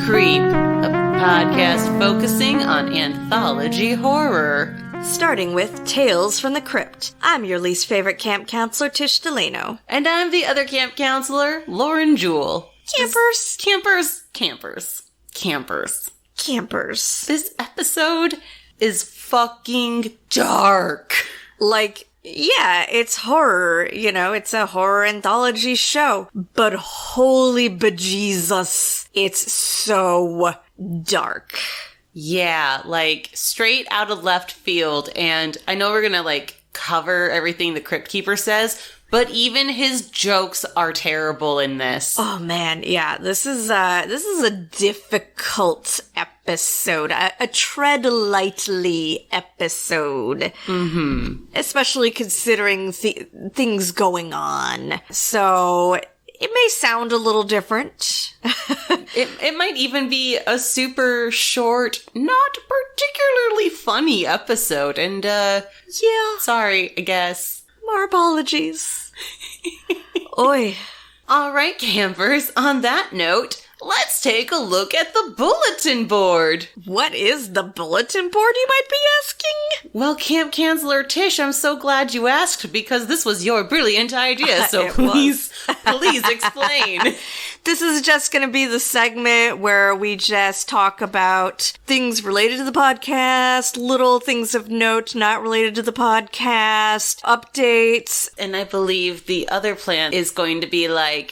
Creep, a podcast focusing on anthology horror. Starting with Tales from the Crypt. I'm your least favorite camp counselor, Tish DeLano. And I'm the other camp counselor, Lauren Jewell. Campers. This episode is fucking dark. Yeah, it's horror, it's a horror anthology show. But holy bejesus, it's so dark. Yeah, straight out of left field. And I know we're gonna, cover everything the Crypt Keeper says, but even his jokes are terrible in this. Oh man, yeah, this is a difficult episode, a tread lightly episode. Mm-hmm. Especially considering things going on. So it may sound a little different. It might even be a super short, not particularly funny episode. And, yeah. Sorry, I guess. More apologies. Oi. All right, campers, on that note, let's take a look at the bulletin board. What is the bulletin board, you might be asking? Well, Camp Counselor Tish, I'm so glad you asked because this was your brilliant idea, so please explain. This is just going to be the segment where we just talk about things related to the podcast, little things of note not related to the podcast, updates. And I believe the other plan is going to be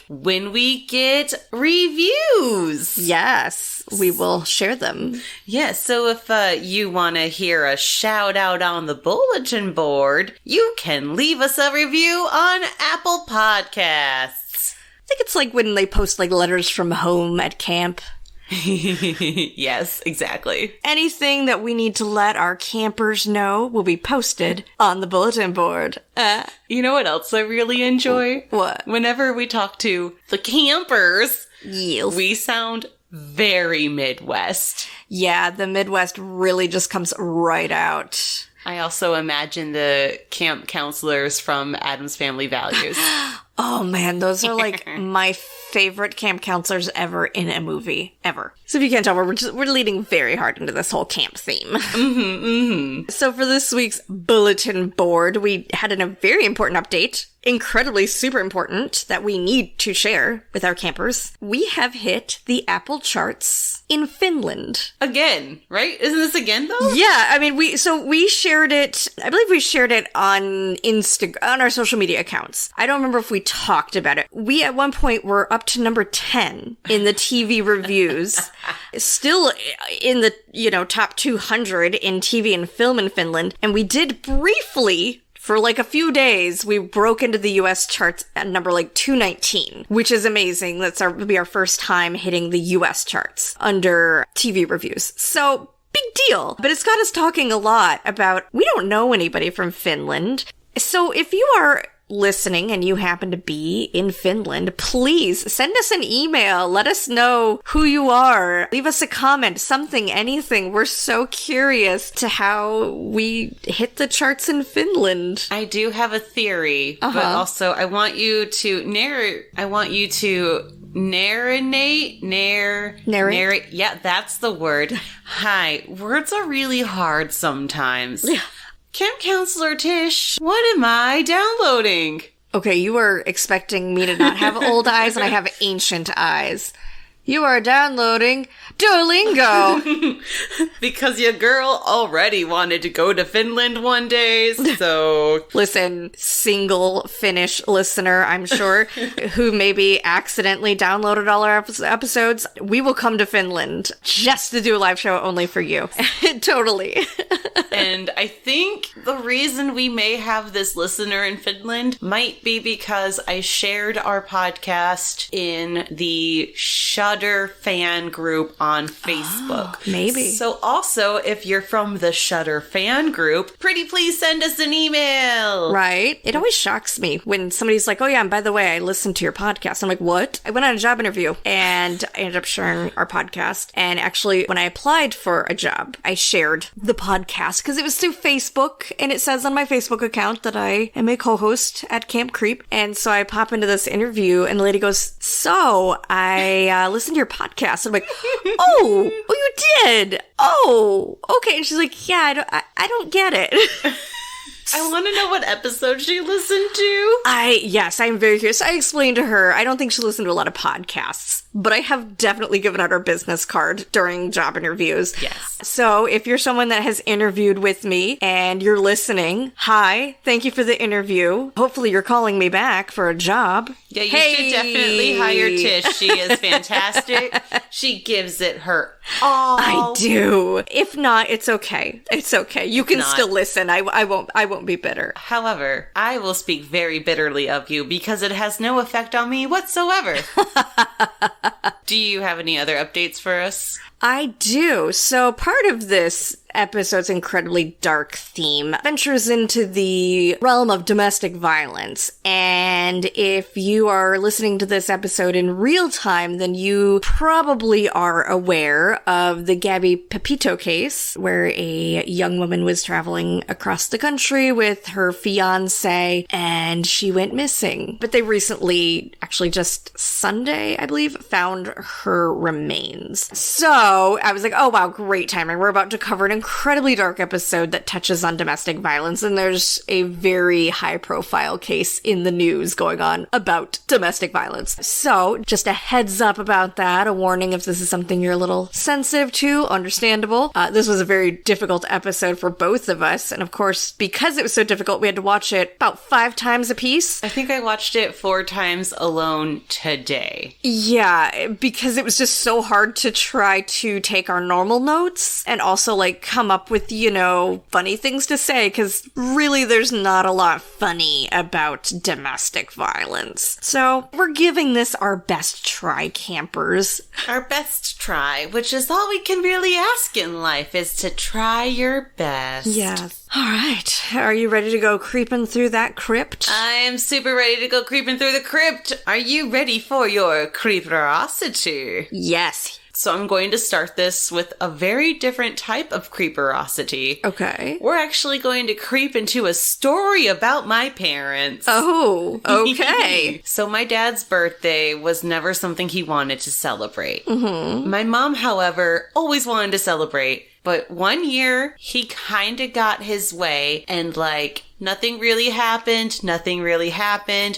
when we get reviews. Yes, we will share them. Yeah, so if you want to hear a shout out on the bulletin board, you can leave us a review on Apple Podcasts. I think it's when they post letters from home at camp. Yes, exactly. Anything that we need to let our campers know will be posted on the bulletin board. You know what else I really enjoy? What? Whenever we talk to the campers, yes, we sound very Midwest. Yeah, the Midwest really just comes right out. I also imagine the camp counselors from Addams Family Values. Oh man, those are my favorite camp counselors ever in a movie, ever. So if you can't tell, we're leading very hard into this whole camp theme. Mm-hmm, mm-hmm. So for this week's bulletin board, we had a very important update, incredibly super important, that we need to share with our campers. We have hit the Apple charts in Finland. Again, right? Isn't this again though? Yeah, I mean, we shared it, I believe we shared it on on our social media accounts. I don't remember if we talked about it. We at one point were up to number 10 in the TV reviews. Still in the, top 200 in TV and film in Finland. And we did briefly, for a few days, we broke into the US charts at number 219, which is amazing. Will be our first time hitting the US charts under TV reviews. So, big deal. But it's got us talking a lot about, we don't know anybody from Finland. So if you are listening and you happen to be in Finland, please send us an email. Let us know who you are. Leave us a comment, something, anything. We're so curious to how we hit the charts in Finland. I do have a theory, but also I want you to narrate. Yeah, that's the word. Hi. Words are really hard sometimes. Yeah. Camp Counselor Tish, what am I downloading? Okay, you were expecting me to not have old eyes, and I have ancient eyes. You are downloading Duolingo. Because your girl already wanted to go to Finland one day, so... Listen, single Finnish listener, I'm sure, who maybe accidentally downloaded all our episodes, we will come to Finland just to do a live show only for you. Totally. And I think the reason we may have this listener in Finland might be because I shared our podcast in the Shudder fan group on Facebook. Oh, maybe. So also, if you're from the Shudder fan group, pretty please send us an email. Right? It always shocks me when somebody's like, oh yeah, and by the way, I listened to your podcast. I'm like, what? I went on a job interview and I ended up sharing our podcast. And actually, when I applied for a job, I shared the podcast because it was through Facebook, and it says on my Facebook account that I am a co-host at Camp Creep. And so I pop into this interview, and the lady goes, so I listened to your podcast. I'm like, oh, you did? Oh, okay. And she's like, yeah, I don't get it. I want to know what episode she listened to. Yes, I'm very curious. I explained to her, I don't think she listened to a lot of podcasts, but I have definitely given out her business card during job interviews. Yes. So if you're someone that has interviewed with me and you're listening, hi, thank you for the interview. Hopefully you're calling me back for a job. Yeah, you should definitely hire Tish. She is fantastic. She gives it her all. I do. If not, it's okay. It's okay. You can still listen. I won't be bitter. However, I will speak very bitterly of you because it has no effect on me whatsoever. Do you have any other updates for us? I do. So part of this episode's incredibly dark theme ventures into the realm of domestic violence. And if you are listening to this episode in real time, then you probably are aware of the Gabby Pepito case, where a young woman was traveling across the country with her fiance and she went missing. But they recently, actually just Sunday, I believe, found her remains. So I was like, oh wow, great timing. We're about to cover an incredibly dark episode that touches on domestic violence, and there's a very high-profile case in the news going on about domestic violence. So, just a heads up about that, a warning if this is something you're a little sensitive to, understandable. This was a very difficult episode for both of us, and of course, because it was so difficult, we had to watch it about 5 times a piece. I think I watched it 4 times alone today. Yeah, because it was just so hard to try to take our normal notes and also, like, come up with, funny things to say, because really there's not a lot funny about domestic violence. So we're giving this our best try, campers. Our best try, which is all we can really ask in life, is to try your best. Yes. All right. Are you ready to go creeping through that crypt? I am super ready to go creeping through the crypt. Are you ready for your creeperosity? Yes. So I'm going to start this with a very different type of creeperosity. Okay. We're actually going to creep into a story about my parents. Oh, okay. So my dad's birthday was never something he wanted to celebrate. Mm-hmm. My mom, however, always wanted to celebrate. But one year, he kind of got his way and nothing really happened.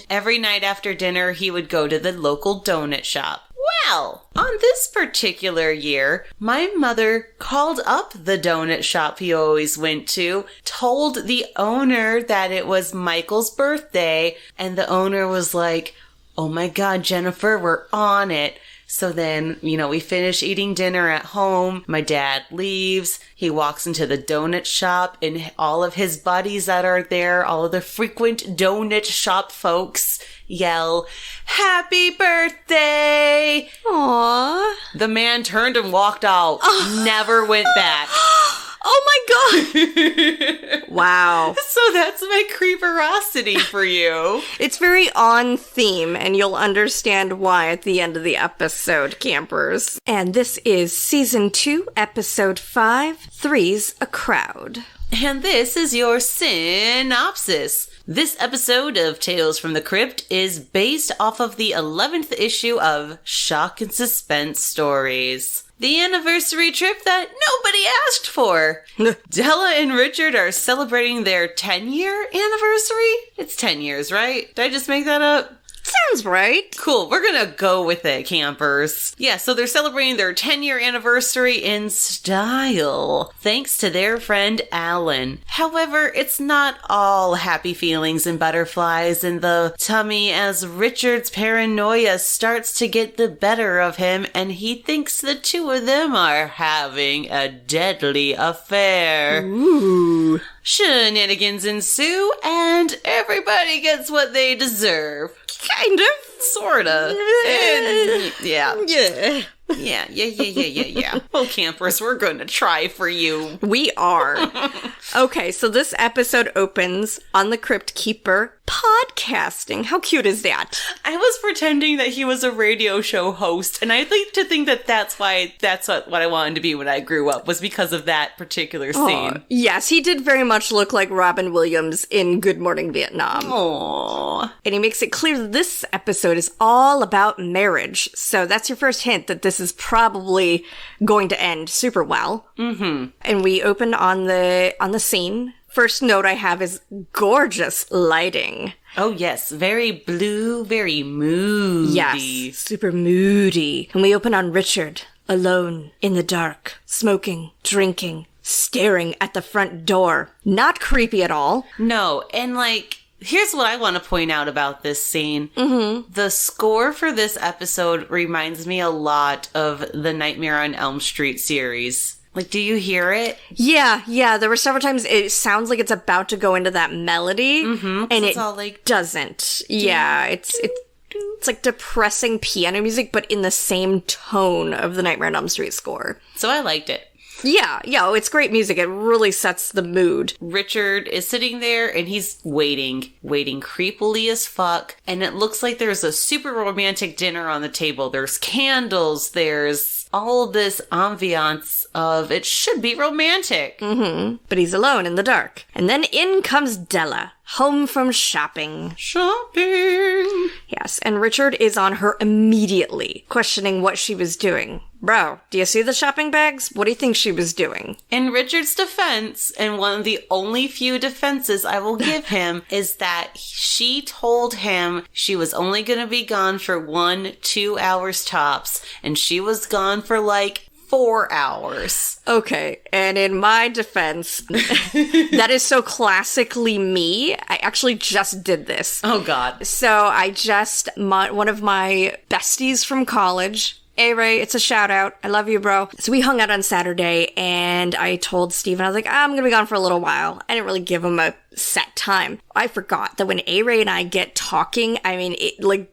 Every night after dinner, he would go to the local donut shop. Well, on this particular year, my mother called up the donut shop he always went to, told the owner that it was Michael's birthday, and the owner was like, oh my God, Jennifer, we're on it. So then, we finish eating dinner at home. My dad leaves. He walks into the donut shop, and all of his buddies that are there, all of the frequent donut shop folks, yell, "Happy birthday!" Aww. The man turned and walked out. Never went back. Oh my God. Wow. So that's my creeperosity for you. It's very on theme, and you'll understand why at the end of the episode, campers. And this is Season 2, Episode 5, Three's a Crowd. And this is your synopsis. This episode of Tales from the Crypt is based off of the 11th issue of Shock and Suspense Stories. The anniversary trip that nobody asked for. Della and Richard are celebrating their 10-year anniversary? It's 10 years, right? Did I just make that up? Sounds right. Cool, we're gonna go with it, campers. Yeah, so they're celebrating their 10-year anniversary in style, thanks to their friend Alan. However, it's not all happy feelings and butterflies in the tummy as Richard's paranoia starts to get the better of him, and he thinks the two of them are having a deadly affair. Ooh. Shenanigans ensue, and everybody gets what they deserve. Kind of. Sorta. Yeah. Yeah. Well, campers, we're going to try for you. We are. Okay, so this episode opens on the Crypt Keeper podcasting. How cute is that? I was pretending that he was a radio show host, and I'd like to think that that's what I wanted to be when I grew up, was because of that particular scene. Aww. Yes, he did very much look like Robin Williams in Good Morning Vietnam. Aww. And he makes it clear that this episode is all about marriage. So that's your first hint that this is probably going to end super well. Mm-hmm. And we open on the scene. First note I have is gorgeous lighting. Oh, yes. Very blue, very moody. Yes, super moody. And we open on Richard, alone, in the dark, smoking, drinking, staring at the front door. Not creepy at all. No, and here's what I want to point out about this scene. Mm-hmm. The score for this episode reminds me a lot of the Nightmare on Elm Street series. Do you hear it? Yeah. There were several times it sounds like it's about to go into that melody, and it all doesn't. Yeah, it's like depressing piano music, but in the same tone of the Nightmare on Elm Street score. So I liked it. Yeah, it's great music. It really sets the mood. Richard is sitting there and he's waiting creepily as fuck. And it looks like there's a super romantic dinner on the table. There's candles. There's all this ambiance of it should be romantic. Mm-hmm. But he's alone in the dark. And then in comes Della, home from shopping. Shopping! Yes, and Richard is on her immediately, questioning what she was doing. Bro, do you see the shopping bags? What do you think she was doing? In Richard's defense, and one of the only few defenses I will give him, is that she told him she was only going to be gone for 1-2 hours tops, and she was gone for 4 hours. Okay, and in my defense, that is so classically me. I actually just did this. Oh, God. So one of my besties from college, A-Ray, it's a shout out. I love you, bro. So we hung out on Saturday, and I told Steven, I was like, I'm gonna be gone for a little while. I didn't really give him a set time. I forgot that when A-Ray and I get talking,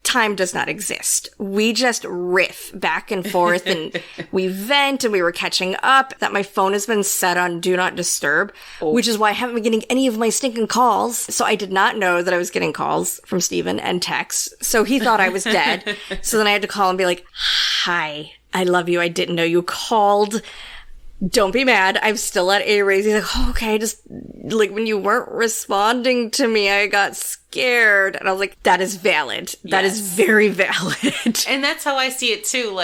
time does not exist. We just riff back and forth, and we vent, and we were catching up. That my phone has been set on Do Not Disturb, which is why I haven't been getting any of my stinking calls. So I did not know that I was getting calls from Steven and texts. So he thought I was dead. So then I had to call and be like, hi, I love you. I didn't know you called. Don't be mad. I'm still at A-Rays. He's like, oh, okay, just when you weren't responding to me, I got scared. And I was like, that is valid. That is very valid. And that's how I see it too.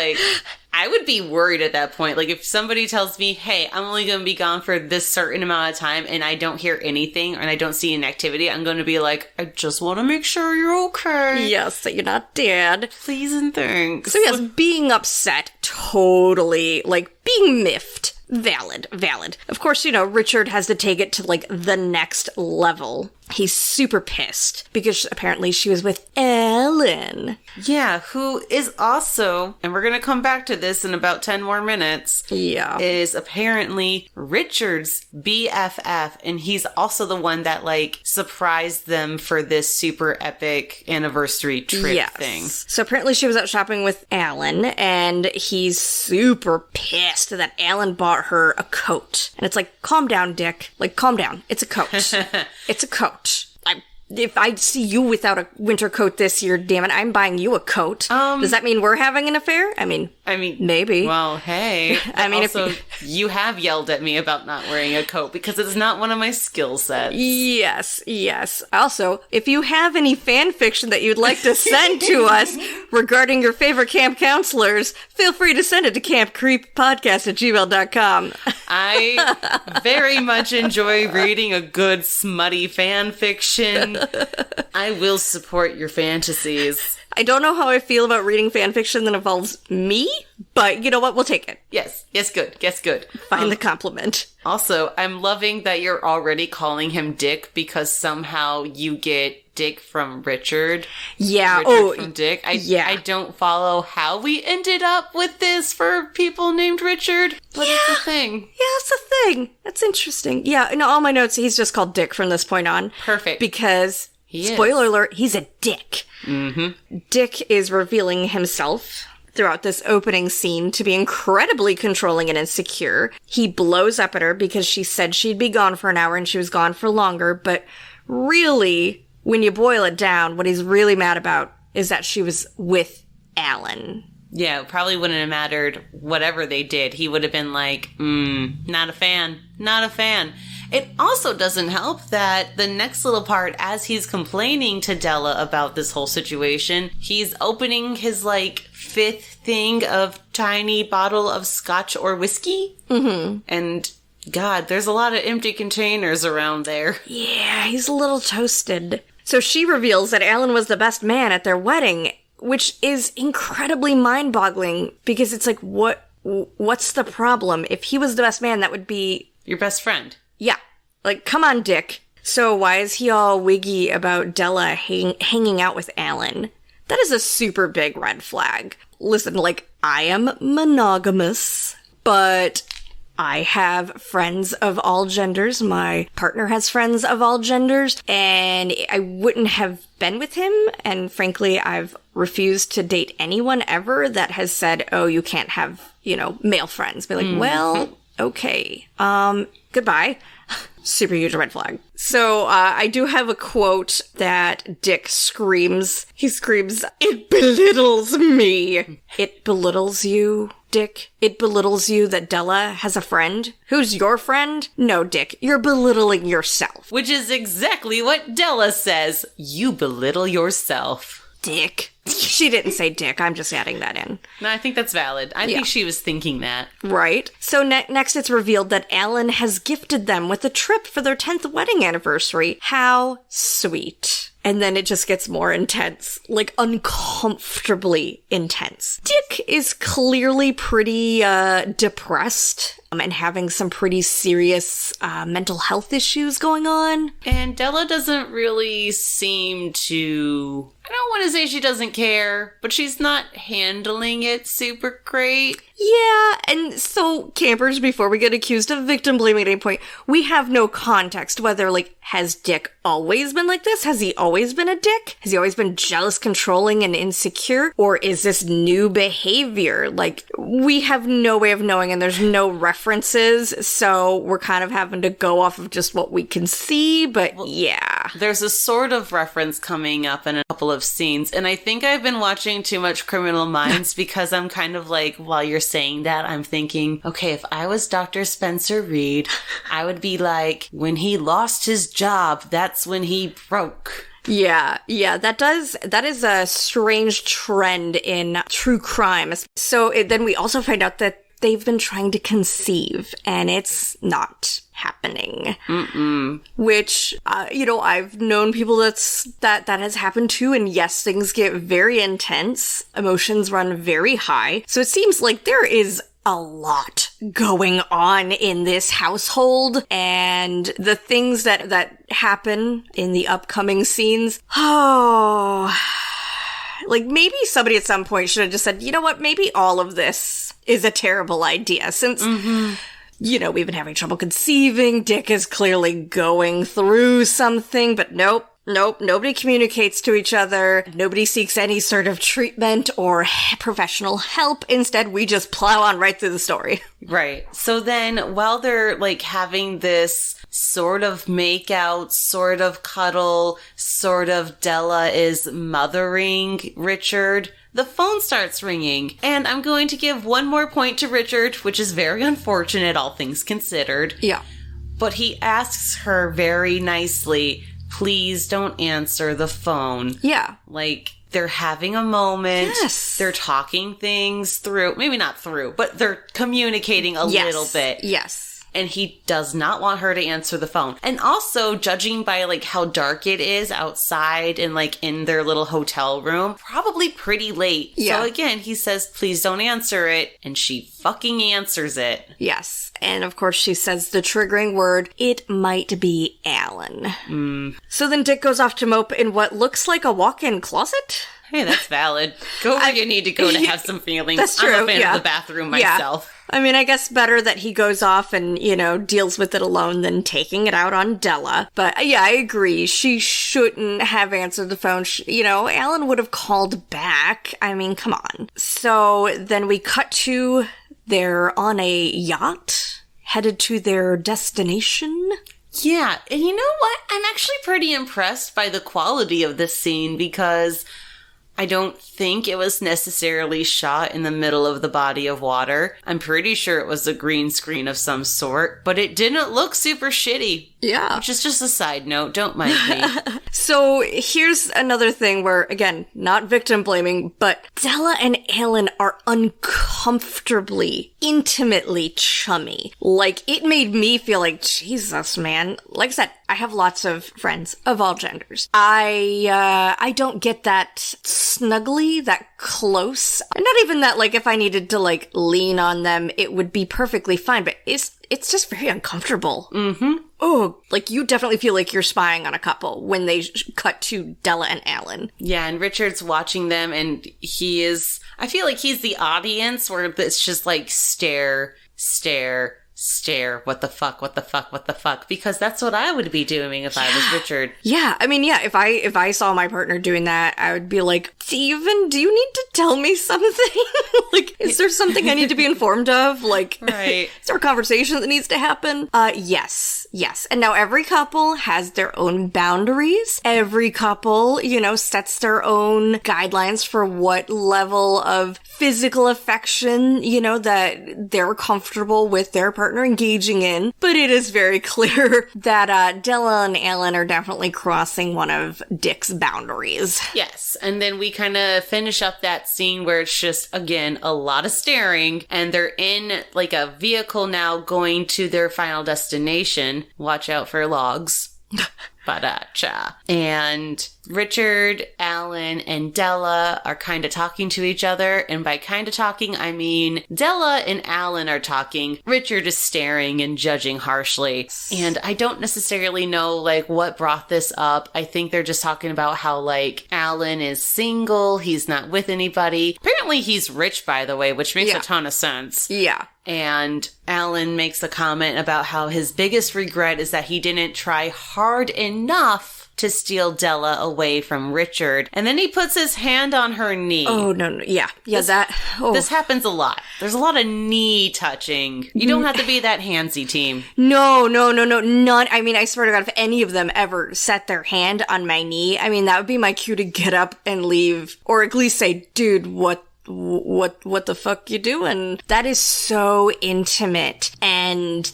I would be worried at that point. If somebody tells me, hey, I'm only going to be gone for this certain amount of time and I don't hear anything and I don't see an activity, I'm going to be like, I just want to make sure you're okay. Yes, that you're not dead. Please and thanks. So yes, being upset, totally, being miffed. Valid. Of course, Richard has to take it to, the next level. He's super pissed because apparently she was with Ellen. Yeah, who is also, and we're going to come back to this in about 10 more minutes. Yeah. Is apparently Richard's BFF, and he's also the one that, surprised them for this super epic anniversary trip thing. So apparently she was out shopping with Alan, and he's super pissed that Alan bought her a coat. And it's calm down, Dick. Calm down. It's a coat. It's a coat. If I see you without a winter coat this year, damn it, I'm buying you a coat. Does that mean we're having an affair? I mean, maybe. Well, hey. Also, you have yelled at me about not wearing a coat because it's not one of my skill sets. Yes. Also, if you have any fan fiction that you'd like to send to us regarding your favorite camp counselors, feel free to send it to campcreeppodcast@gmail.com. I very much enjoy reading a good smutty fan fiction. I will support your fantasies. I don't know how I feel about reading fan fiction that involves me, but you know what? We'll take it. Yes, good. Find the compliment. Also, I'm loving that you're already calling him Dick because somehow you get Dick from Richard. Yeah. Richard from Dick. I don't follow how we ended up with this for people named Richard, but it's a thing. Yeah, it's a thing. That's interesting. Yeah, in all my notes, he's just called Dick from this point on. Perfect. Because, spoiler alert, he's a dick. Mm-hmm. Dick is revealing himself throughout this opening scene to be incredibly controlling and insecure. He blows up at her because she said she'd be gone for an hour and she was gone for longer, but really, when you boil it down, what he's really mad about is that she was with Alan. Yeah, it probably wouldn't have mattered whatever they did. He would have been like, not a fan, not a fan. It also doesn't help that the next little part, as he's complaining to Della about this whole situation, he's opening his, like, fifth thing of tiny bottle of scotch or whiskey. Mm-hmm. And, God, there's a lot of empty containers around there. Yeah, he's a little toasted. So she reveals that Alan was the best man at their wedding, which is incredibly mind-boggling, because it's like, what's the problem? If he was the best man, that would be... your best friend. Yeah. Like, come on, Dick. So why is he all wiggy about Della hanging out with Alan? That is a super big red flag. Listen, like, I am monogamous, but I have friends of all genders. My partner has friends of all genders, and I wouldn't have been with him. And frankly, I've refused to date anyone ever that has said, oh, you can't have, male friends. Be like, well, okay. Goodbye. Super huge red flag. So, I do have a quote that Dick screams. He screams, "It belittles me." It belittles you, Dick? It belittles you that Della has a friend? Who's your friend? No, Dick, you're belittling yourself. Which is exactly what Della says. You belittle yourself. Dick. She didn't say Dick, I'm just adding that in. No, I think that's valid. I think she was thinking that. Right. So next it's revealed that Alan has gifted them with a trip for their 10th wedding anniversary. How sweet. And then it just gets more intense. Like, uncomfortably intense. Dick is clearly pretty depressed and having some pretty serious mental health issues going on. And Della doesn't really seem to... I don't want to say she doesn't care, but she's not handling it super great. Yeah, and so, campers, before we get accused of victim blaming at any point, we have no context whether, like, has Dick always been like this? Has he always been a dick? Has he always been jealous, controlling, and insecure? Or is this new behavior? Like, we have no way of knowing, and there's no references, so we're kind of having to go off of just what we can see, but yeah. There's a sort of reference coming up in a couple of scenes, and I think I've been watching too much Criminal Minds because I'm kind of like, while you're saying that, I'm thinking, okay, if I was Dr. Spencer Reed, I would be like, when he lost his job, that's when he broke. Yeah, that is a strange trend in true crime. So then we also find out that they've been trying to conceive, and it's not happening. Which, I've known people that has happened to, and yes, things get very intense. Emotions run very high. So it seems like there is a lot going on in this household, and the things that happen in the upcoming scenes. Oh, like maybe somebody at some point should have just said, you know what, maybe all of this is a terrible idea, since we've been having trouble conceiving. Dick is clearly going through something, but nope, nobody communicates to each other. Nobody seeks any sort of treatment or professional help. Instead, we just plow on right through the story. Right. So then, while they're, like, having this sort of make-out, sort of cuddle, sort of Della is mothering Richard, the phone starts ringing. And I'm going to give one more point to Richard, which is very unfortunate, all things considered. Yeah. But he asks her very nicely, please don't answer the phone. Yeah. Like, they're having a moment. Yes. They're talking things through. Maybe not through, but they're communicating a little bit. Yes. And he does not want her to answer the phone. And also, judging by, like, how dark it is outside and, like, in their little hotel room, probably pretty late. Yeah. So, again, he says, please don't answer it. And she fucking answers it. Yes. And, of course, she says the triggering word, it might be Alan. So then Dick goes off to mope in what looks like a walk-in closet? Hey, that's valid. Go where you need to go to have some feelings. That's true. I'm a fan of the bathroom myself. I mean, I guess better that he goes off and, deals with it alone than taking it out on Della. But yeah, I agree. She shouldn't have answered the phone. Alan would have called back. I mean, come on. So then we cut to they're on a yacht headed to their destination. Yeah, and you know what? I'm actually pretty impressed by the quality of this scene because I don't think it was necessarily shot in the middle of the body of water. I'm pretty sure it was a green screen of some sort, but it didn't look super shitty. Yeah. Which is just a side note. Don't mind me. So here's another thing where, again, not victim blaming, but Della and Alan are uncomfortably, intimately chummy. Like, it made me feel like, Jesus, man. Like I said, I have lots of friends of all genders. I don't get that snuggly, that close. Not even that, like, if I needed to, like, lean on them, it would be perfectly fine, but it's just very uncomfortable. Mm-hmm. Oh, like, you definitely feel like you're spying on a couple when they cut to Della and Alan. Yeah, and Richard's watching them, and I feel like he's the audience where it's just like stare, what the fuck, because that's what I would be doing if I was Richard. Yeah, I mean, yeah, if I saw my partner doing that, I would be like, Steven, do you need to tell me something? Like, is there something I need to be informed of? Like, right. Is there a conversation that needs to happen? Yes. And now every couple has their own boundaries. Every couple, sets their own guidelines for what level of physical affection, that they're comfortable with their partner engaging in. But it is very clear that Della and Alan are definitely crossing one of Dick's boundaries. Yes, and then we kind of finish up that scene where it's just, again, a lot of staring, and they're in, like, a vehicle now going to their final destination. Watch out for logs. Ba-da-cha. And Richard, Alan, and Della are kind of talking to each other. And by kind of talking, I mean Della and Alan are talking. Richard is staring and judging harshly. And I don't necessarily know, like, what brought this up. I think they're just talking about how, like, Alan is single. He's not with anybody. Apparently he's rich, by the way, which makes a ton of sense. Yeah. And Alan makes a comment about how his biggest regret is that he didn't try hard enough to steal Della away from Richard. And then he puts his hand on her knee. Oh, no. Yeah. This happens a lot. There's a lot of knee touching. You don't have to be that handsy team. No. None. I mean, I swear to God, if any of them ever set their hand on my knee, I mean, that would be my cue to get up and leave. Or at least say, dude, what the fuck you doing? That is so intimate, and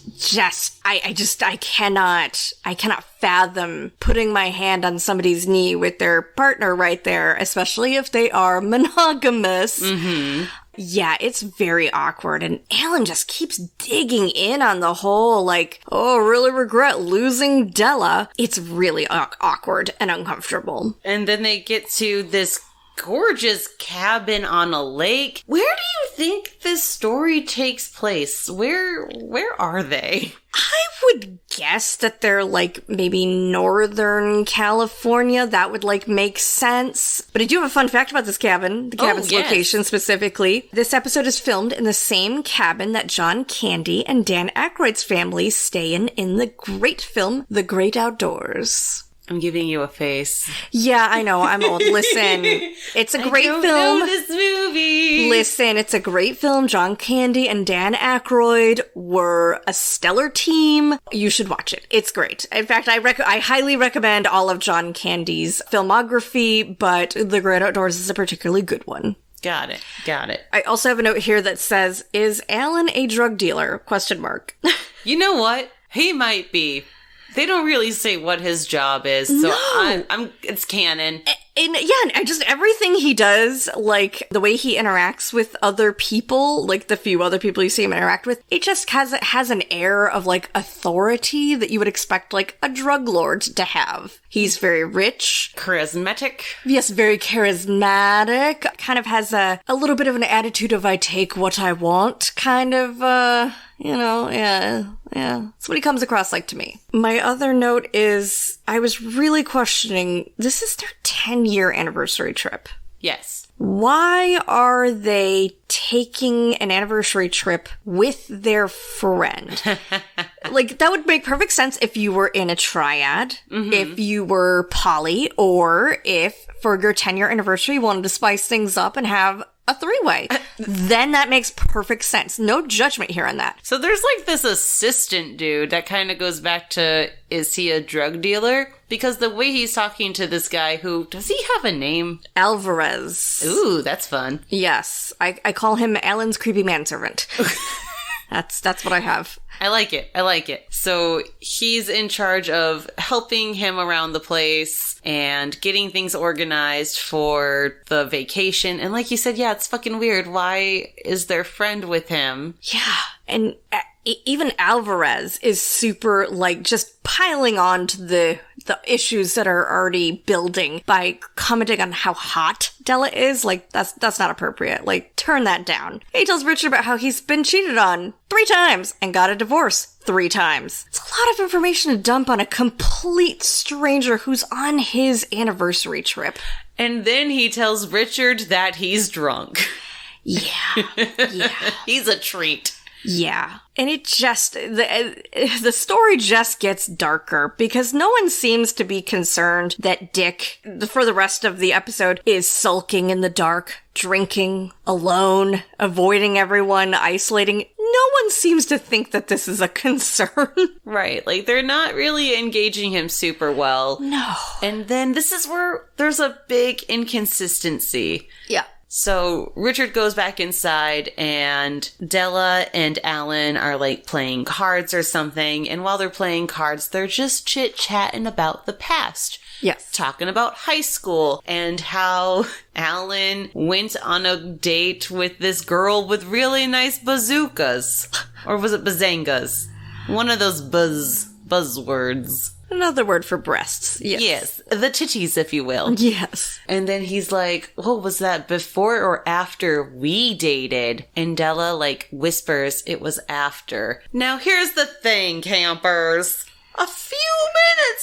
I cannot fathom putting my hand on somebody's knee with their partner right there, especially if they are monogamous. Mm-hmm. Yeah, it's very awkward, and Alan just keeps digging in on the whole, like, oh, really regret losing Della. It's really awkward and uncomfortable. And then they get to this gorgeous cabin on a lake. Where do you think this story takes place? Where are they? I would guess that they're, like, maybe Northern California. That would, like, make sense. But I do have a fun fact about this cabin, the cabin's location specifically. This episode is filmed in the same cabin that John Candy and Dan Aykroyd's family stay in the great film, The Great Outdoors. I'm giving you a face. Yeah, I know. I'm old. Listen, it's a great film. I don't know this movie. Listen, it's a great film. John Candy and Dan Aykroyd were a stellar team. You should watch it. It's great. In fact, I highly recommend all of John Candy's filmography, but The Great Outdoors is a particularly good one. Got it. I also have a note here that says, "Is Alan a drug dealer?" ? You know what? He might be. They don't really say what his job is, so No. It's canon. And everything he does, like the way he interacts with other people, like the few other people you see him interact with, it just has an air of, like, authority that you would expect, like, a drug lord to have. He's very rich. Charismatic. Yes, very charismatic. Kind of has a little bit of an attitude of I take what I want, kind of, yeah. That's what he comes across like to me. My other note is I was really questioning, this is their 10-year anniversary trip. Yes. Why are they taking an anniversary trip with their friend? Like, that would make perfect sense if you were in a triad, if you were poly, or if for your 10-year anniversary you wanted to spice things up and have a three-way. Then that makes perfect sense. No judgment here on that. So there's like this assistant dude that kind of goes back to, is he a drug dealer? Because the way he's talking to this guy who, does he have a name? Alvarez. Ooh, that's fun. Yes. I call him Alan's creepy manservant. That's what I have. I like it. So he's in charge of helping him around the place and getting things organized for the vacation. And like you said, yeah, it's fucking weird. Why is their friend with him? Yeah. And even Alvarez is super, like, just piling on to the issues that are already building by commenting on how hot Della is. Like, that's not appropriate. Like, turn that down. He tells Richard about how he's been cheated on 3 times and got a divorce 3 times. It's a lot of information to dump on a complete stranger who's on his anniversary trip. And then he tells Richard that he's drunk. Yeah. Yeah. He's a treat. Yeah. And it just, the story just gets darker because no one seems to be concerned that Dick, for the rest of the episode, is sulking in the dark, drinking, alone, avoiding everyone, isolating. No one seems to think that this is a concern. Right. Like, they're not really engaging him super well. No. And then this is where there's a big inconsistency. Yeah. So Richard goes back inside and Della and Alan are like playing cards or something. And while they're playing cards, they're just chit-chatting about the past. Yes. Talking about high school and how Alan went on a date with this girl with really nice bazookas. Or was it bazangas? One of those buzzwords. Another word for breasts. Yes. Yes. The titties, if you will. Yes. And then he's like, oh, was that before or after we dated? And Della, like, whispers it was after. Now, here's the thing, campers. A few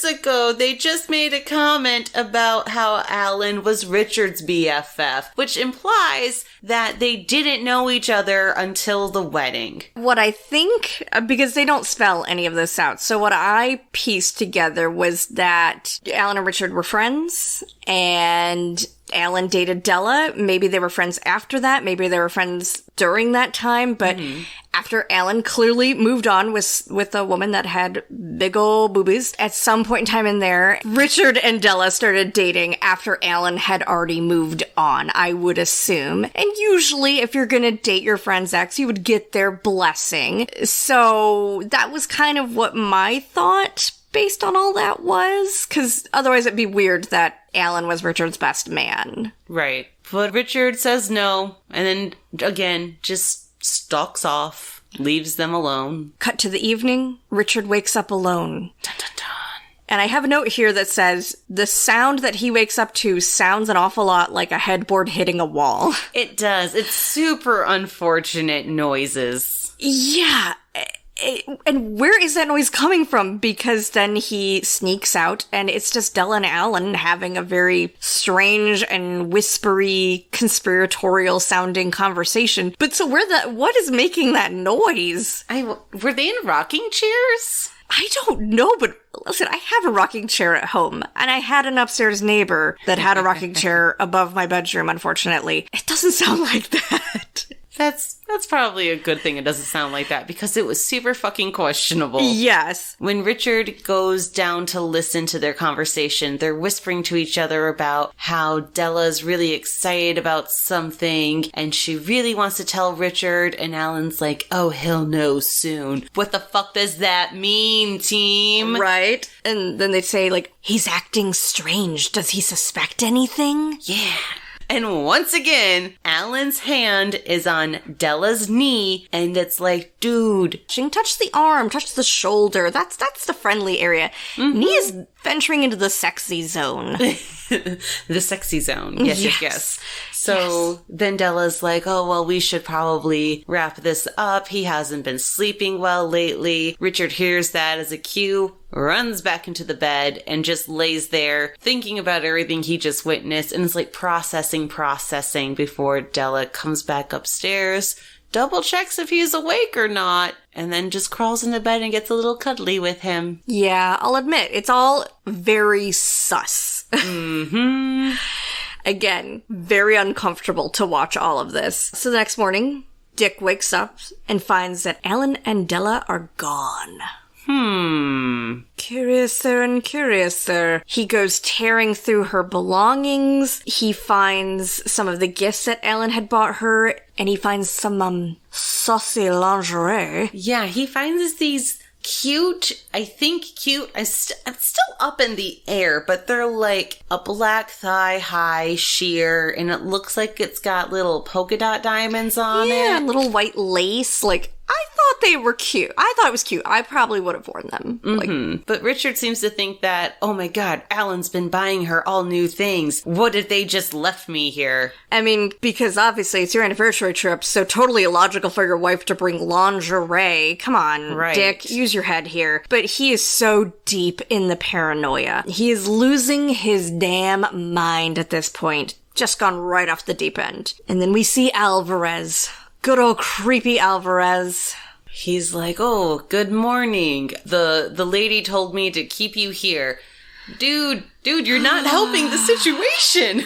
minutes ago, they just made a comment about how Alan was Richard's BFF, which implies that they didn't know each other until the wedding. What I think, because they don't spell any of this out, so what I pieced together was that Alan and Richard were friends, and Alan dated Della. Maybe they were friends after that. Maybe they were friends during that time. But after Alan clearly moved on with a woman that had big ol' boobies, at some point in time in there, Richard and Della started dating after Alan had already moved on, I would assume. And usually, if you're gonna date your friend's ex, you would get their blessing. So that was kind of what my thought based on all that was, because otherwise it'd be weird that Alan was Richard's best man. Right. But Richard says no, and then, again, just stalks off, leaves them alone. Cut to the evening, Richard wakes up alone. Dun, dun, dun. And I have a note here that says, the sound that he wakes up to sounds an awful lot like a headboard hitting a wall. It does. It's super unfortunate noises. Yeah. And where is that noise coming from? Because then he sneaks out and it's just Della and Alan having a very strange and whispery, conspiratorial sounding conversation. But so what is making that noise? Were they in rocking chairs? I don't know, but listen, I have a rocking chair at home, and I had an upstairs neighbor that had a rocking chair above my bedroom, unfortunately. It doesn't sound like that. That's probably a good thing it doesn't sound like that, because it was super fucking questionable. Yes. When Richard goes down to listen to their conversation, they're whispering to each other about how Della's really excited about something, and she really wants to tell Richard, and Alan's like, oh, he'll know soon. What the fuck does that mean, team? Right. And then they'd say, like, he's acting strange. Does he suspect anything? Yeah. And once again, Alan's hand is on Della's knee, and it's like, dude. She can touch the arm, touch the shoulder. That's the friendly area. Mm-hmm. Knee is venturing into the sexy zone. The sexy zone. Yes. So then Della's like, oh, well, we should probably wrap this up. He hasn't been sleeping well lately. Richard hears that as a cue. runs back into the bed and just lays there thinking about everything he just witnessed, and is like processing before Della comes back upstairs, double checks if he's awake or not, and then just crawls into bed and gets a little cuddly with him. Yeah, I'll admit, it's all very sus. Mm-hmm. Again, very uncomfortable to watch all of this. So the next morning, Dick wakes up and finds that Alan and Della are gone. Curiouser and curiouser. He goes tearing through her belongings. He finds some of the gifts that Alan had bought her, and he finds some, saucy lingerie. Yeah, he finds these cute, I'm still up in the air, but they're like a black thigh-high sheer, and it looks like it's got little polka dot diamonds on it. Yeah, little white lace, like, I thought they were cute. I thought it was cute. I probably would have worn them. Mm-hmm. But Richard seems to think that, oh my god, Alan's been buying her all new things. What if they just left me here? I mean, because obviously it's your anniversary trip, so totally illogical for your wife to bring lingerie. Come on, right. Dick, use your head here. But he is so deep in the paranoia. He is losing his damn mind at this point. Just gone right off the deep end. And then we see Alvarez. Good old creepy Alvarez. He's like, oh, good morning. The lady told me to keep you here. Dude, you're not helping the situation.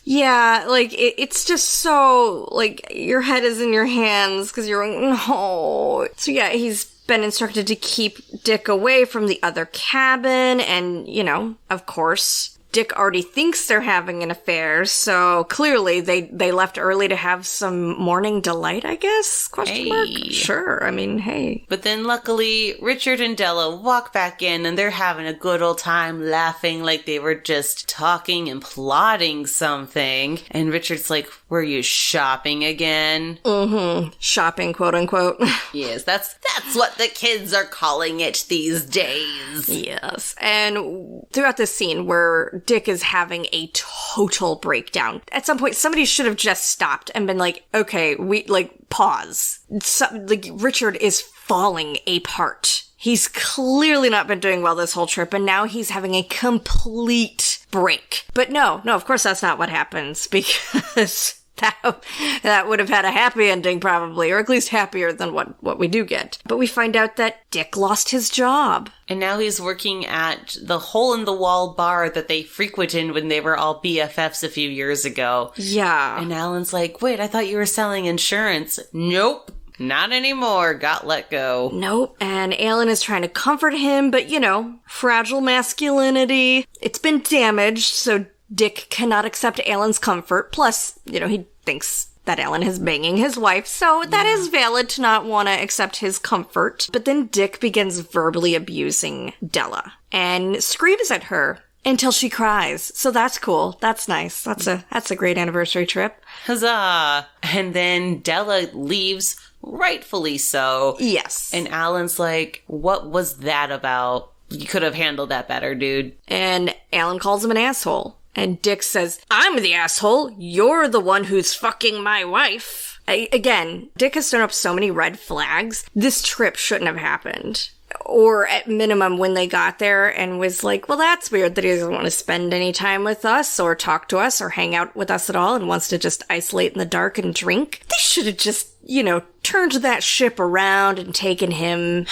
Yeah, like, it's just so, like, your head is in your hands because you're like, no. So yeah, he's been instructed to keep Dick away from the other cabin, and, you know, of course, Dick already thinks they're having an affair, so clearly they left early to have some morning delight, I guess? Question mark? Sure, I mean, hey. But then luckily, Richard and Della walk back in, and they're having a good old time laughing like they were just talking and plotting something. And Richard's like, were you shopping again? Mm-hmm. Shopping, quote unquote. Yes, that's what the kids are calling it these days. Yes. And throughout this scene where Dick is having a total breakdown, at some point somebody should have just stopped and been like, okay, we, like, pause. Like, Richard is falling apart. He's clearly not been doing well this whole trip, and now he's having a complete break. But no, of course that's not what happens, because that would have had a happy ending probably, or at least happier than what we do get. But we find out that Dick lost his job. And now he's working at the hole-in-the-wall bar that they frequented when they were all BFFs a few years ago. Yeah. And Alan's like, wait, I thought you were selling insurance. Nope. Not anymore. Got let go. Nope. And Alan is trying to comfort him, but, you know, fragile masculinity. It's been damaged, so Dick cannot accept Alan's comfort. Plus, you know, he thinks that Alan is banging his wife, so that is valid to not want to accept his comfort. But then Dick begins verbally abusing Della and screams at her until she cries. So that's cool. That's nice. That's a great anniversary trip. Huzzah! And then Della leaves, rightfully so. Yes. And Alan's like, what was that about? You could have handled that better, dude. And Alan calls him an asshole. And Dick says, I'm the asshole. You're the one who's fucking my wife. Again, Dick has thrown up so many red flags. This trip shouldn't have happened. Or at minimum, when they got there and was like, well, that's weird that he doesn't want to spend any time with us or talk to us or hang out with us at all and wants to just isolate in the dark and drink. They should have just, you know, turned that ship around and taken him,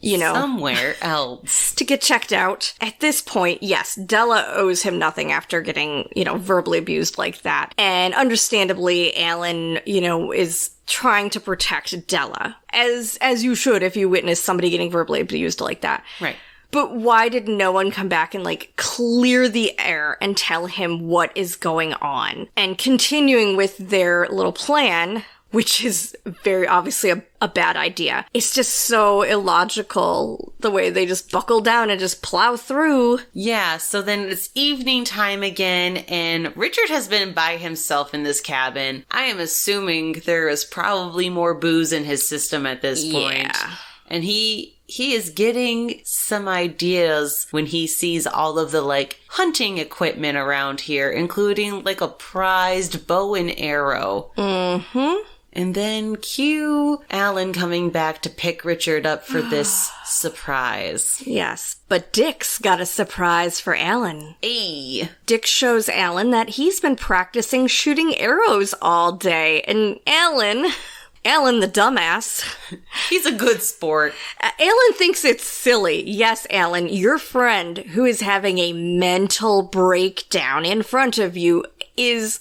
you know, somewhere else to get checked out. At this point, yes, Della owes him nothing after getting, you know, verbally abused like that. And understandably, Alan, you know, is trying to protect Della, as you should if you witness somebody getting verbally abused like that. Right. But why did no one come back and, like, clear the air and tell him what is going on? And continuing with their little plan, which is very obviously a bad idea. It's just so illogical, the way they just buckle down and just plow through. Yeah, so then it's evening time again, and Richard has been by himself in this cabin. I am assuming there is probably more booze in his system at this point. Yeah. And he is getting some ideas when he sees all of the, like, hunting equipment around here, including, like, a prized bow and arrow. Mm-hmm. And then cue Alan coming back to pick Richard up for this surprise. Yes, but Dick's got a surprise for Alan. Hey. Dick shows Alan that he's been practicing shooting arrows all day, and Alan the dumbass. He's a good sport. Alan thinks it's silly. Yes, Alan, your friend who is having a mental breakdown in front of you has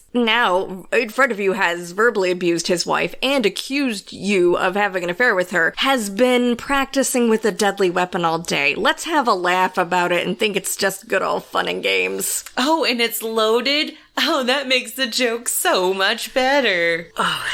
verbally abused his wife and accused you of having an affair with her, has been practicing with a deadly weapon all day. Let's have a laugh about it and think it's just good old fun and games. Oh, and it's loaded? Oh, that makes the joke so much better. Oh,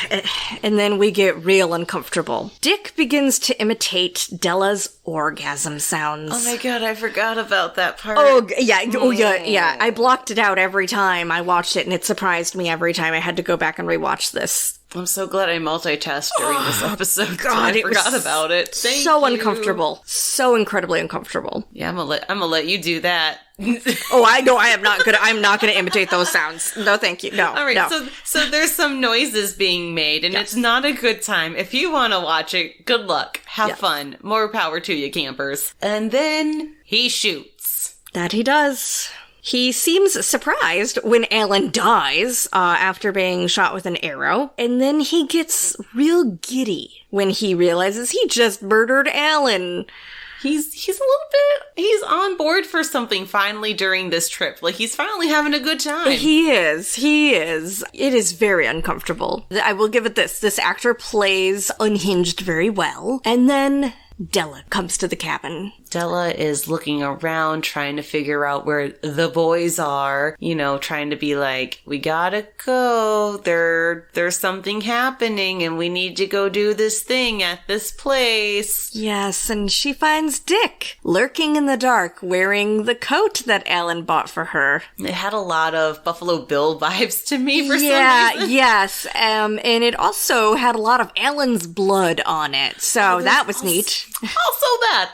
and then we get real uncomfortable. Dick begins to imitate Della's orgasm sounds. Oh my god, I forgot about that part. Oh, yeah. I blocked it out every time I watched it, and it surprised me every time I had to go back and rewatch this. I'm so glad I multitasked during this episode. God, I forgot about it. Thank so you. Uncomfortable. So incredibly uncomfortable. Yeah, I'm gonna let you do that. Oh, I know. I'm not gonna imitate those sounds. No, thank you. No. All right. No. So there's some noises being made, and It's not a good time. If you want to watch it, good luck. Have fun. More power to you, campers. And then he shoots. That he does. He seems surprised when Alan dies after being shot with an arrow, and then he gets real giddy when he realizes he just murdered Alan. He's a little bit, he's on board for something finally during this trip. Like, he's finally having a good time. He is. It is very uncomfortable. I will give it this. This actor plays unhinged very well. And then Della comes to the cabin. Della is looking around, trying to figure out where the boys are, trying to be like, we gotta go. There's something happening and we need to go do this thing at this place. Yes, and she finds Dick lurking in the dark, wearing the coat that Alan bought for her. It had a lot of Buffalo Bill vibes to me for some reason. Yes, and it also had a lot of Alan's blood on it, so that was neat.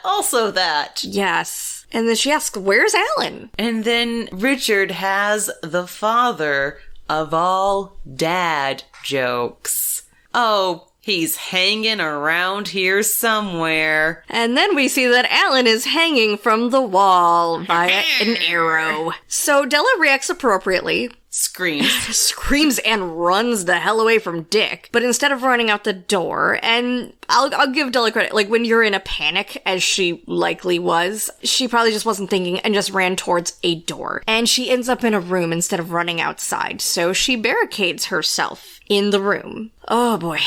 Also that. Yes. And then she asks, where's Alan? And then Richard has the father of all dad jokes. Oh, he's hanging around here somewhere. And then we see that Alan is hanging from the wall via an arrow. So Della reacts appropriately. Screams and runs the hell away from Dick. But instead of running out the door, and I'll give Della credit, like when you're in a panic, as she likely was, she probably just wasn't thinking and just ran towards a door. And she ends up in a room instead of running outside. So she barricades herself in the room. Oh boy.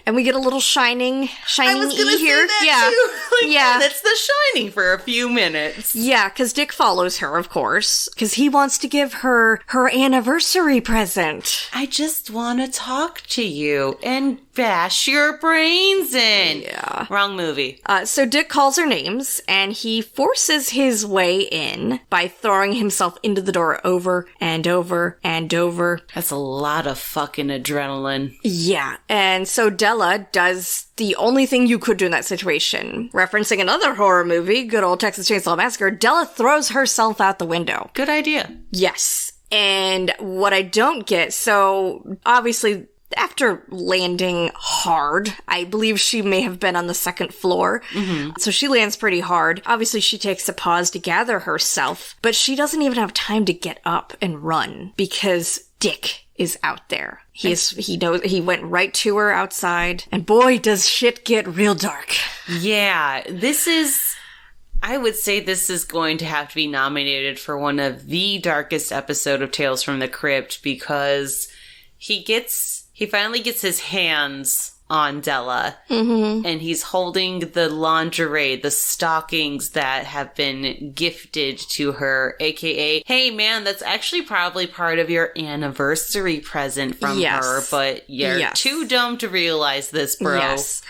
And we get a little shining I was gonna E here. Say that too. Yeah. That's the Shining for a few minutes. Yeah, because Dick follows her, of course, because he wants to give her her anniversary present. I just want to talk to you and bash your brains in. Yeah. Wrong movie. So Dick calls her names, and he forces his way in by throwing himself into the door over and over and over. That's a lot of fucking adrenaline. Yeah, and so Della does the only thing you could do in that situation. Referencing another horror movie, good old Texas Chainsaw Massacre, Della throws herself out the window. Good idea. Yes. And what I don't get, so obviously after landing hard, I believe she may have been on the second floor. Mm-hmm. So she lands pretty hard. Obviously she takes a pause to gather herself, but she doesn't even have time to get up and run because Dick is out there. He knows, he went right to her outside, and boy, does shit get real dark. Yeah, I would say this is going to have to be nominated for one of the darkest episodes of Tales from the Crypt, because he finally gets his hands on Della, mm-hmm. and he's holding the lingerie, the stockings that have been gifted to her, aka, hey man, that's actually probably part of your anniversary present from her, but you're too dumb to realize this, bro. Yes.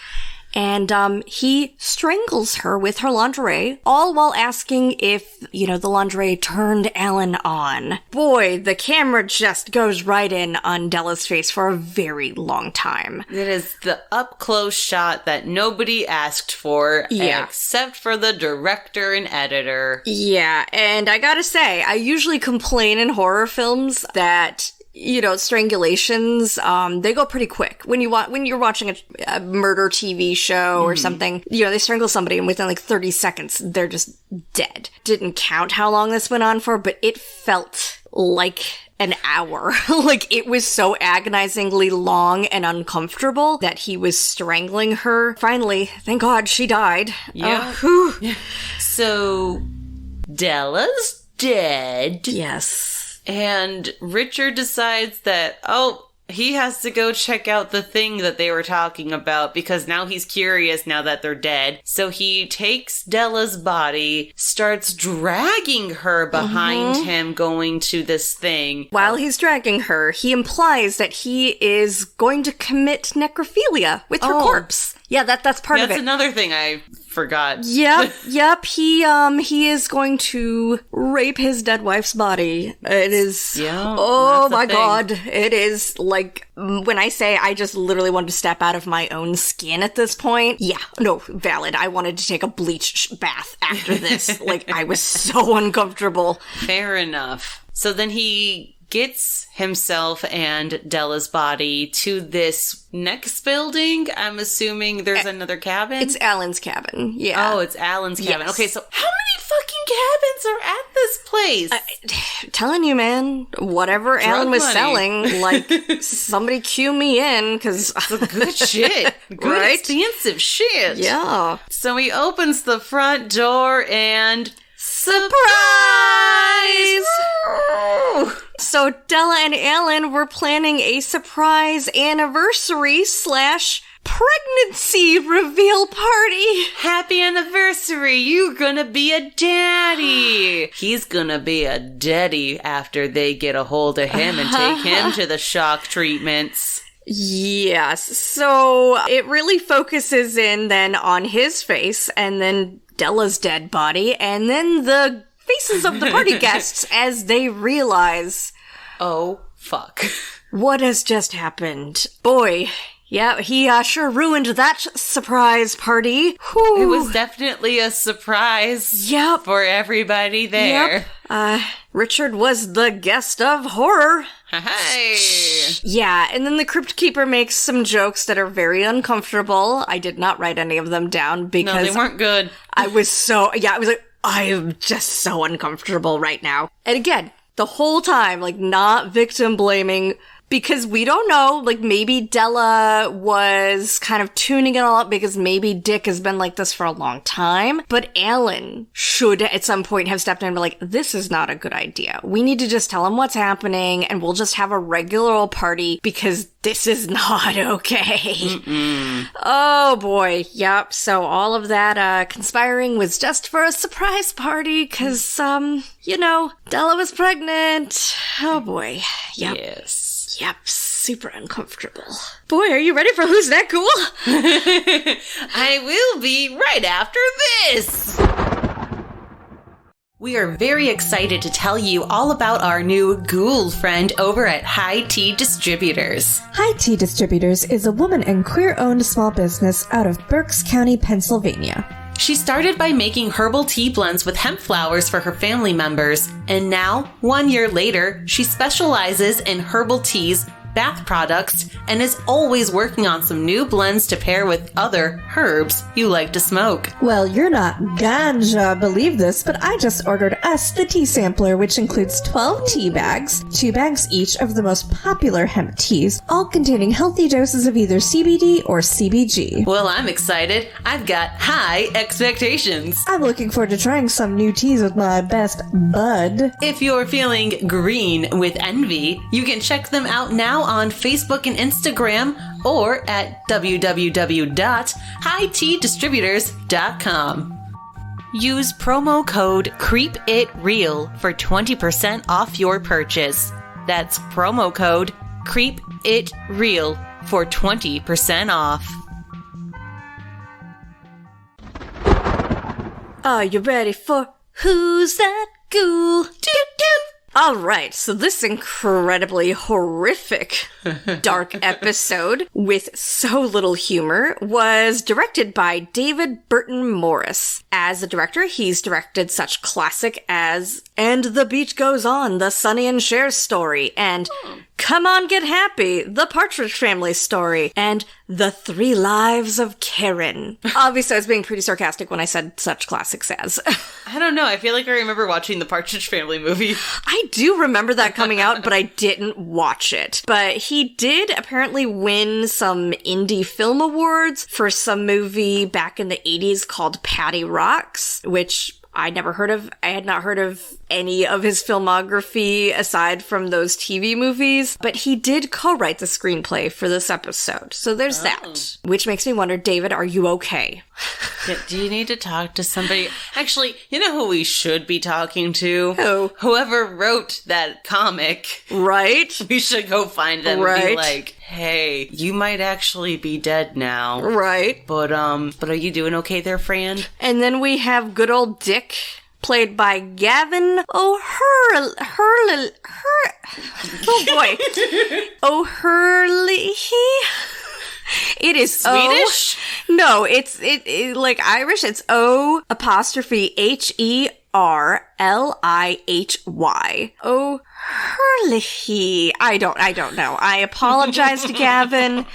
And he strangles her with her lingerie, all while asking if, the lingerie turned Alan on. Boy, the camera just goes right in on Della's face for a very long time. It is the up-close shot that nobody asked for, except for the director and editor. Yeah, and I gotta say, I usually complain in horror films that strangulations, they go pretty quick. When you're watching a murder TV show or something, they strangle somebody and within like 30 seconds, they're just dead. Didn't count how long this went on for, but it felt like an hour. Like, it was so agonizingly long and uncomfortable that he was strangling her. Finally, thank God she died. Yeah. So, Della's dead. Yes. And Richard decides that, he has to go check out the thing that they were talking about because now he's curious now that they're dead. So he takes Della's body, starts dragging her behind him going to this thing. While he's dragging her, he implies that he is going to commit necrophilia with her corpse. Yeah, that's part of it. That's another thing I forgot. Yep. He is going to rape his dead wife's body. It is. Yeah. Oh my God! It is like when I say I just literally wanted to step out of my own skin at this point. Yeah, no, valid. I wanted to take a bleach bath after this. Like, I was so uncomfortable. Fair enough. So then he gets himself and Della's body to this next building. I'm assuming there's another cabin. It's Alan's cabin. Yeah. Oh, it's Alan's cabin. Yes. Okay, so how many fucking cabins are at this place? Telling you, man, whatever Drug Alan was money. selling, like, somebody cue me in, because... Good shit. Good, Right? expensive shit. Yeah. So he opens the front door and... Surprise! So Della and Alan were planning a surprise anniversary / pregnancy reveal party. Happy anniversary! You're gonna be a daddy! He's gonna be a daddy after they get a hold of him and take him to the shock treatments. Yes. So it really focuses in then on his face and then Della's dead body and then the faces of the party guests as they realize, oh, fuck. What has just happened? Boy, yeah, he sure ruined that surprise party. Whew. It was definitely a surprise Yep. for everybody there. Yep. Richard was the guest of horror. Hey! Yeah, and then the Crypt Keeper makes some jokes that are very uncomfortable. I did not write any of them down No, because they weren't good. I was like, I am just so uncomfortable right now. And again, the whole time, like, not victim blaming, because we don't know, like, maybe Della was kind of tuning it all up because maybe Dick has been like this for a long time. But Alan should at some point have stepped in and be like, this is not a good idea. We need to just tell him what's happening and we'll just have a regular old party because this is not okay. Oh boy. Yep. So all of that conspiring was just for a surprise party because, Della was pregnant. Oh boy. Yep. Yes. Yep, super uncomfortable. Boy, are you ready for Who's That Ghoul? I will be right after this. We are very excited to tell you all about our new ghoul friend over at High Tea Distributors. High Tea Distributors is a woman and queer-owned small business out of Berks County, Pennsylvania. She started by making herbal tea blends with hemp flowers for her family members, and now, 1 year later, she specializes in herbal teas, bath products, and is always working on some new blends to pair with other herbs you like to smoke. Well, you're not ganja, believe this, but I just ordered us the tea sampler, which includes 12 tea bags, 2 bags each of the most popular hemp teas, all containing healthy doses of either CBD or CBG. Well, I'm excited. I've got high expectations. I'm looking forward to trying some new teas with my best bud. If you're feeling green with envy, you can check them out now on Facebook and Instagram or at www.highteadistributors.com. Use promo code CreepItReal for 20% off your purchase. That's promo code CreepItReal for 20% off. Are you ready for Who's That Ghoul? Alright, so this incredibly horrific dark episode with so little humor was directed by David Burton Morris. As a director, he's directed such classic as And the Beat Goes On, the Sonny and Cher story, and Come On Get Happy, The Partridge Family Story, and The 3 Lives of Karen. Obviously, I was being pretty sarcastic when I said such classics as. I don't know. I feel like I remember watching the Partridge Family movie. I do remember that coming out, but I didn't watch it. But he did apparently win some indie film awards for some movie back in the 80s called Patty Rocks, which I had not heard of any of his filmography aside from those TV movies, but he did co-write the screenplay for this episode. So there's that, which makes me wonder, David, are you okay? Yeah, do you need to talk to somebody? Actually, you know who we should be talking to? Who? Whoever wrote that comic. Right? We should go find them and be like, hey, you might actually be dead now. Right. But are you doing okay there, Fran? And then we have good old Dick, played by Gavin O'Hurley. It is Swedish? No, it's like Irish. It's O''Herlihy. O'Hurlihy. I don't know. I apologize to Gavin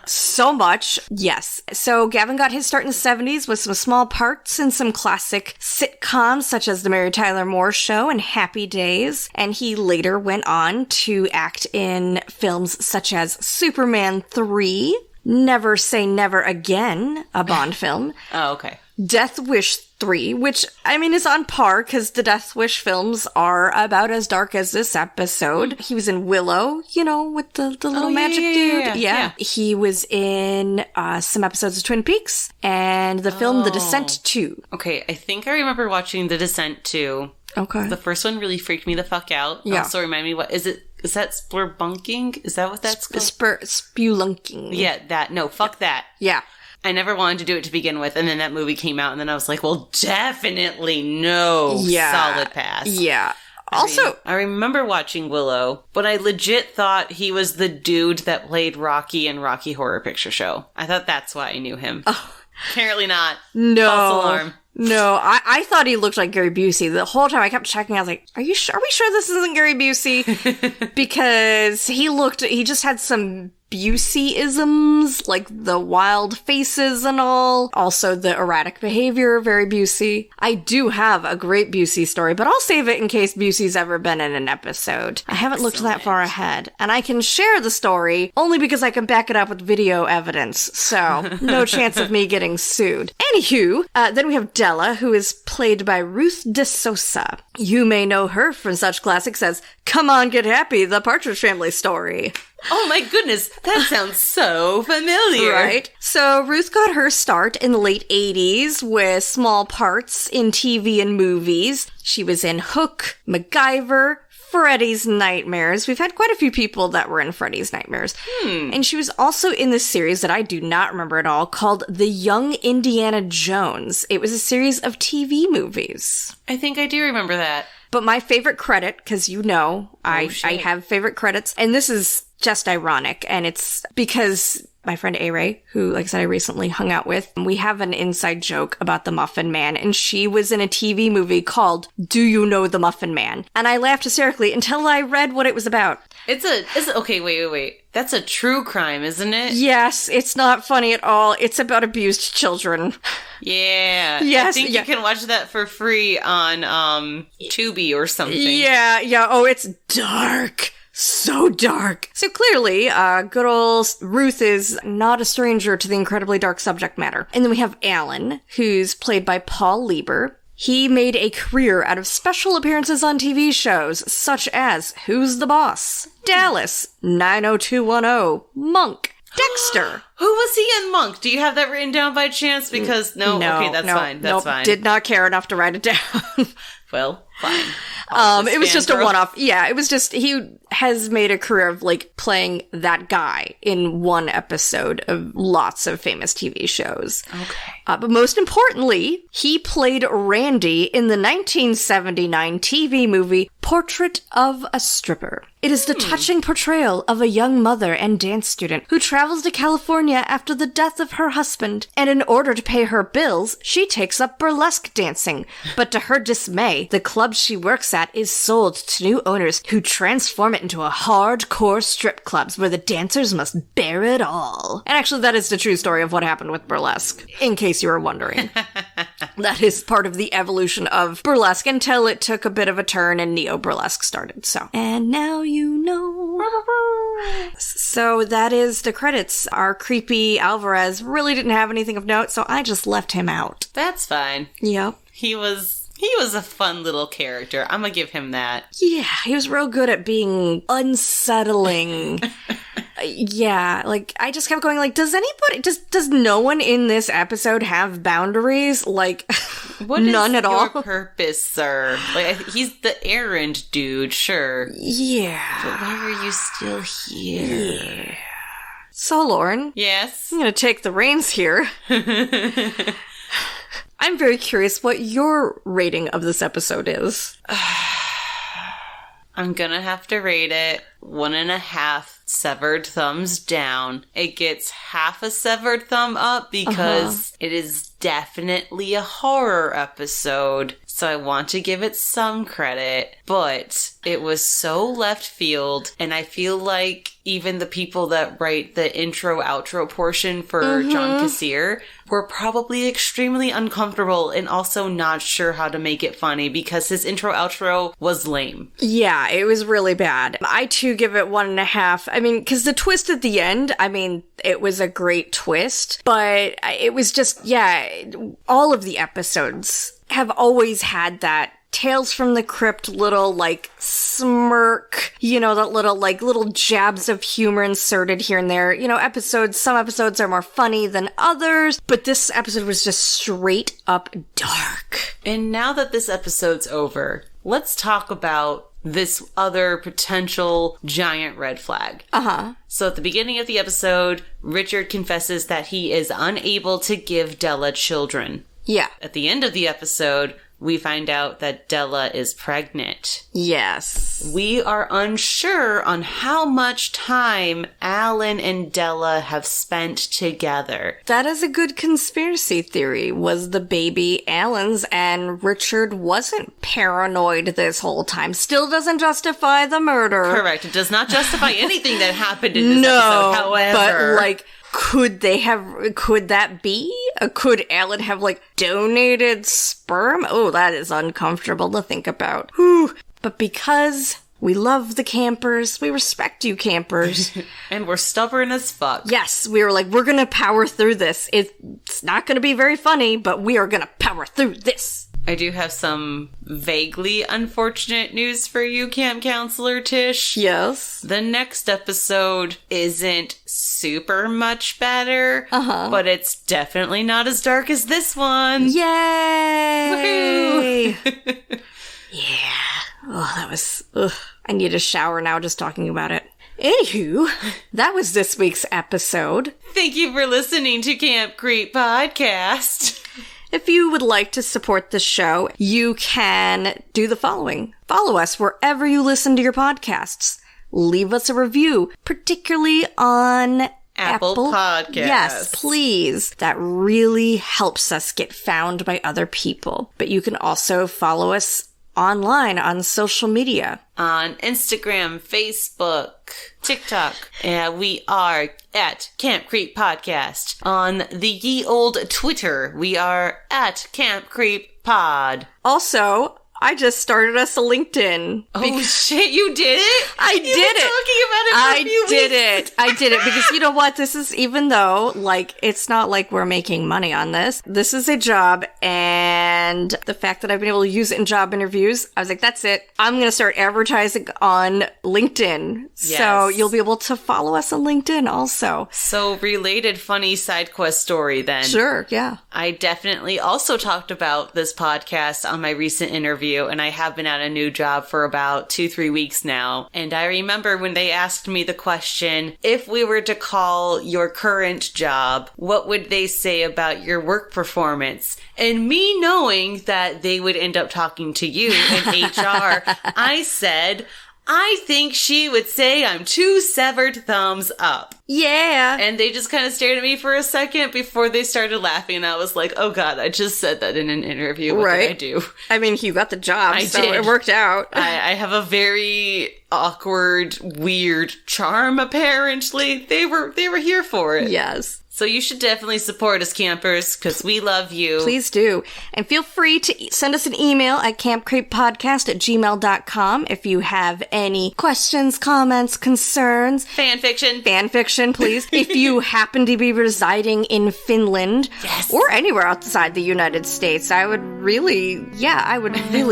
so much. Yes. So Gavin got his start in the 70s with some small parts in some classic sitcoms such as The Mary Tyler Moore Show and Happy Days. And he later went on to act in films such as Superman 3, Never Say Never Again, a Bond film. Oh, okay. Death Wish 3, which, I mean, is on par because the Death Wish films are about as dark as this episode. He was in Willow, you know, with the little magic dude. Yeah. He was in some episodes of Twin Peaks and the film The Descent 2. Okay, I think I remember watching The Descent 2. Okay. The first one really freaked me the fuck out. Yeah. Also remind me, what is it? Is that splurbunking? Is that what that's called? Spelunking. Yeah, that. No, fuck that. Yeah. I never wanted to do it to begin with, and then that movie came out, and then I was like, well, definitely no solid pass. Yeah. Also, I remember watching Willow, but I legit thought he was the dude that played Rocky in Rocky Horror Picture Show. I thought that's why I knew him. Oh. Apparently not. No. False alarm. No, I thought he looked like Gary Busey. The whole time I kept checking, I was like, are we sure this isn't Gary Busey? Because he just had some Busey-isms, like the wild faces and all. Also the erratic behavior, very Busey. I do have a great Busey story, but I'll save it in case Busey's ever been in an episode. I haven't looked that far ahead. And I can share the story only because I can back it up with video evidence. So, no chance of me getting sued. Anywho, then we have Della, who is played by Ruth DeSosa. You may know her from such classics as Come On Get Happy, The Partridge Family Story. Oh my goodness, that sounds so familiar. Right? So Ruth got her start in the late 80s with small parts in TV and movies. She was in Hook, MacGyver, Freddy's Nightmares. We've had quite a few people that were in Freddy's Nightmares. And she was also in this series that I do not remember at all called The Young Indiana Jones. It was a series of TV movies. I think I do remember that. But my favorite credit, because you know, I have favorite credits, and this is just ironic, and it's because my friend A-Ray, who, like I said, I recently hung out with, we have an inside joke about the Muffin Man, and she was in a TV movie called Do You Know the Muffin Man? And I laughed hysterically until I read what it was about. Okay, wait. That's a true crime, isn't it? Yes, it's not funny at all. It's about abused children. Yeah. Yes. I think you can watch that for free on Tubi or something. Yeah. Oh, it's dark. So dark. So clearly, good old Ruth is not a stranger to the incredibly dark subject matter. And then we have Alan, who's played by Paul Lieber. He made a career out of special appearances on TV shows, such as Who's the Boss? Dallas, 90210, Monk, Dexter. Who was he in Monk? Do you have that written down by chance? Because no. Okay, that's fine. That's fine. Did not care enough to write it down. Well, fine. It was just a one-off. Yeah, it was just, he has made a career of, like, playing that guy in one episode of lots of famous TV shows. Okay. But most importantly, he played Randy in the 1979 TV movie Portrait of a Stripper. It is the touching portrayal of a young mother and dance student who travels to California California after the death of her husband, and in order to pay her bills, she takes up burlesque dancing. But to her dismay, the club she works at is sold to new owners who transform it into a hardcore strip clubs where the dancers must bear it all. And actually, that is the true story of what happened with burlesque, in case you were wondering. That is part of the evolution of burlesque until it took a bit of a turn and neo-burlesque started, so. And now you know. So that is the credits. Our creepy Alvarez really didn't have anything of note, so I just left him out. That's fine. Yep. He was a fun little character. I'm gonna give him that. Yeah, he was real good at being unsettling. Yeah, like, I just kept going, like, does no one in this episode have boundaries? Like, none at all? What is your purpose, sir? Like, he's the errand dude, sure. Yeah. But why are you still here? Yeah. So, Lauren. Yes? I'm gonna take the reins here. I'm very curious what your rating of this episode is. I'm gonna have to rate it 1.5 severed thumbs down. It gets half a severed thumb up because it is definitely a horror episode. So I want to give it some credit, but it was so left field, and I feel like even the people that write the intro-outro portion for John Kassir were probably extremely uncomfortable and also not sure how to make it funny because his intro-outro was lame. Yeah, it was really bad. I, too, give it 1.5. I mean, because the twist at the end, I mean, it was a great twist, but it was just, yeah, all of the episodes have always had that Tales from the Crypt little, like, smirk, you know, that little jabs of humor inserted here and there. You know, some episodes are more funny than others, but this episode was just straight up dark. And now that this episode's over, let's talk about this other potential giant red flag. So at the beginning of the episode, Richard confesses that he is unable to give Della children. Yeah. At the end of the episode, we find out that Della is pregnant. Yes. We are unsure on how much time Alan and Della have spent together. That is a good conspiracy theory. Was the baby Alan's and Richard wasn't paranoid this whole time? Still doesn't justify the murder. Correct. It does not justify anything that happened in this episode, however. But, like, could that be? Could Alan have, like, donated sperm? Oh, that is uncomfortable to think about. Whew. But because we love the campers, we respect you campers. And we're stubborn as fuck. Yes, we were like, we're gonna power through this. It's not gonna be very funny, but we are gonna power through this. I do have some vaguely unfortunate news for you, Camp Counselor Tish. Yes. The next episode isn't super much better, but it's definitely not as dark as this one. Yay! Woohoo! Yeah. Oh, that was... Ugh. I need a shower now just talking about it. Anywho, that was this week's episode. Thank you for listening to Camp Creep Podcast. If you would like to support the show, you can do the following. Follow us wherever you listen to your podcasts. Leave us a review, particularly on Apple Podcasts. Yes, please. That really helps us get found by other people. But you can also follow us online on social media. On Instagram, Facebook, TikTok. We are at Camp Creep Podcast. On the ye old Twitter, we are at Camp Creep Pod. Also, I just started us a LinkedIn. Oh shit, you did it? I did it. Talking about it for a few weeks. I did it because you know what? This is, even though, like, it's not like we're making money on this. This is a job, and the fact that I've been able to use it in job interviews, I was like, that's it. I'm going to start advertising on LinkedIn. Yes. So you'll be able to follow us on LinkedIn also. So related funny side quest story then. Sure, yeah. I definitely also talked about this podcast on my recent interview, and I have been at a new job for about 2-3 weeks now. And I remember when they asked me the question, if we were to call your current job, what would they say about your work performance? And me knowing that they would end up talking to you in HR, I said, I think she would say I'm 2 severed thumbs up. Yeah. And they just kind of stared at me for a second before they started laughing. And I was like, oh God, I just said that in an interview. What did I do? I mean, you got the job, so it worked out. I have a very awkward, weird charm, apparently. They were here for it. Yes. So you should definitely support us, campers, because we love you. Please do. And feel free to send us an email at campcreeppodcast@gmail.com if you have any questions, comments, concerns. Fanfiction, please. If you happen to be residing in Finland or anywhere outside the United States, I would really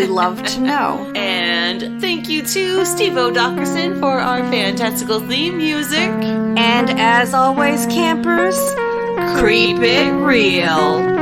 love to know. And thank you to Steve O'Dockerson for our fantastical theme music. And as always, campers, Creep it real.